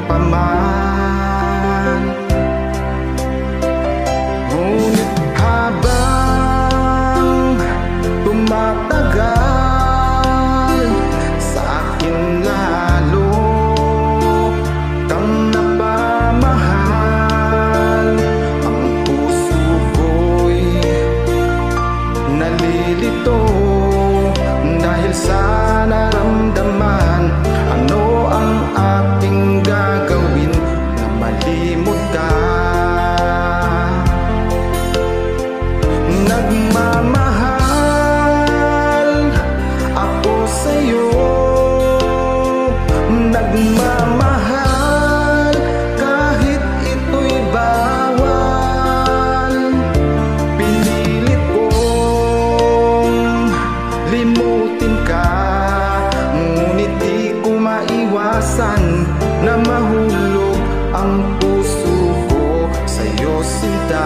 pa man. Ngunit habang tumatagal, sa akin lalo kang napamahal. Ang puso ko'y nalilito dahil sa naramdaman. Ano ang ating gagawin na malimot ka? Nagmamahal ako sa'yo, nagmamahal kahit ito'y bawal. Pinilit kong limutin ka, ngunit di ko maiwasan na mahulog ang puso ko sa'yo, sinta.